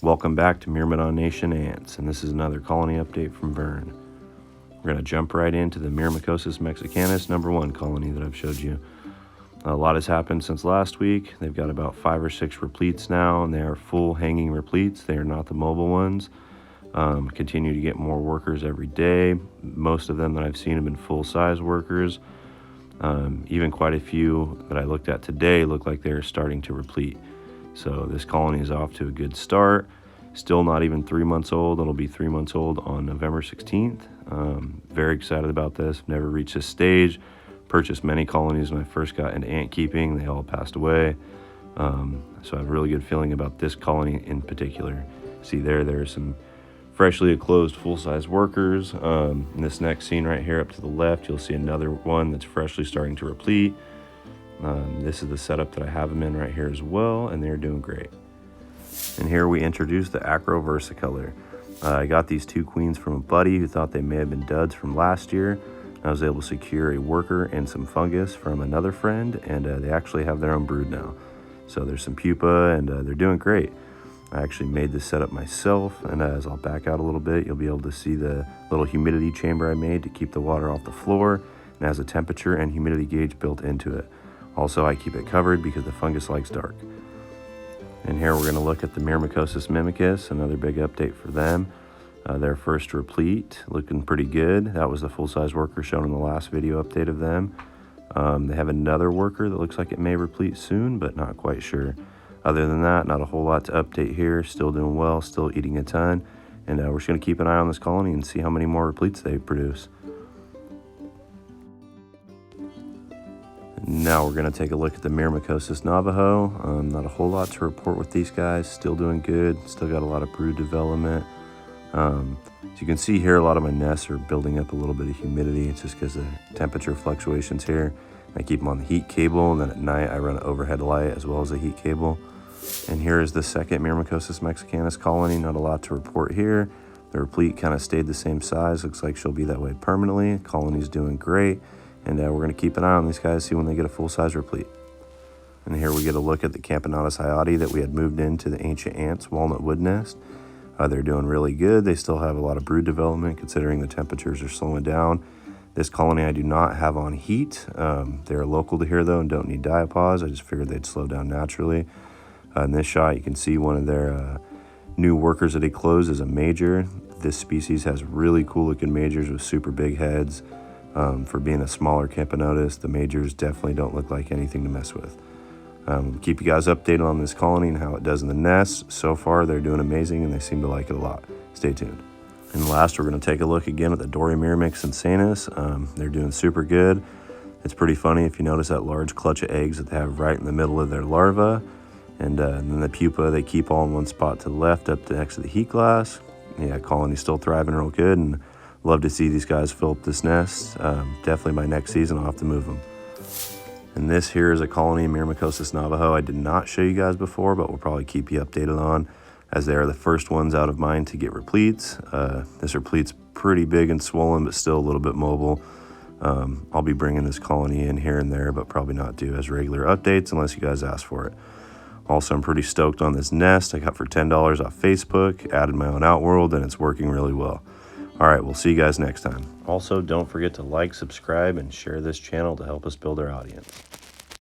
Welcome back to Myrmidon Nation Ants, and this is another colony update from Vern. We're going to jump right into the miramikosis mexicanus #1 colony that I've showed you. A lot has happened since last week. They've got about 5 or 6 repletes now, and they are full hanging repletes. They are not the mobile ones. Continue to get more workers every day. Most of them that I've seen have been full-size workers. Even quite a few that I looked at today look like they're starting to replete. So this colony is off to a good start. Still not even 3 months old. It'll be 3 months old on November 16th. Very excited about this. Never reached this stage. Purchased many colonies when I first got into ant keeping. They all passed away. So I have a really good feeling about this colony in particular. See there's some freshly enclosed full-size workers. In this next scene right here up to the left, you'll see another one that's freshly starting to replete. This is the setup that I have them in right here as well, and they're doing great. And here we introduce the acro versacolor. I got these 2 queens from a buddy who thought they may have been duds from last year. I was able to secure a worker and some fungus from another friend, and they actually have their own brood now. So there's some pupa, and they're doing great. I actually made this setup myself, and as I'll back out a little bit, you'll be able to see the little humidity chamber I made to keep the water off the floor, and has a temperature and humidity gauge built into it. Also, I keep it covered because the fungus likes dark. And here we're going to look at the miramikosis mimicus, another big update for them. Their first replete, looking pretty good. That was the full-size worker shown in the last video update of them. They have another worker that looks like it may replete soon, but not quite sure. Other than that, not a whole lot to update here. Still doing well, still eating a ton. And we're just going to keep an eye on this colony and see how many more repletes they produce. Now we're going to take a look at the miramikosis Navajo. Not a whole lot to report with these guys. Still doing good. Still got a lot of brood development. As you can see here, a lot of my nests are building up a little bit of humidity. It's just because of temperature fluctuations here. I keep them on the heat cable, and then at night I run an overhead light as well as a heat cable. And here is the second miramikosis mexicanus colony. Not a lot to report here. The replete kind of stayed the same size. Looks like she'll be that way permanently. Colony's doing great. And we're going to keep an eye on these guys, see when they get a full-size replete. And here we get a look at the camponotus hyatti that we had moved into the ancient ants walnut wood nest. They're doing really good. They still have a lot of brood development considering the temperatures are slowing down. This colony I do not have on heat. They're local to here though and don't need diapause. I just figured they'd slow down naturally. In this shot you can see one of their new workers that he closed is a major. This species has really cool looking majors with super big heads. For being a smaller camponotus, the majors definitely don't look like anything to mess with. Keep you guys updated on this colony and how it does in the nest. So far, they're doing amazing, and they seem to like it a lot. Stay tuned. And last, we're going to take a look again at the dory miramix insanus. They're doing super good. It's pretty funny if you notice that large clutch of eggs that they have right in the middle of their larva. And then the pupa, they keep all in one spot to the left up next to the heat glass. Yeah, colony's still thriving real good, and love to see these guys fill up this nest. Definitely by next season, I'll have to move them. And this here is a colony of miramikosis Navajo I did not show you guys before, but we'll probably keep you updated on, as they are the first ones out of mine to get repletes. This replete's pretty big and swollen, but still a little bit mobile. I'll be bringing this colony in here and there, but probably not do as regular updates unless you guys ask for it. Also, I'm pretty stoked on this nest I got for $10 off Facebook, added my own Outworld, and it's working really well. All right, we'll see you guys next time. Also, don't forget to like, subscribe, and share this channel to help us build our audience.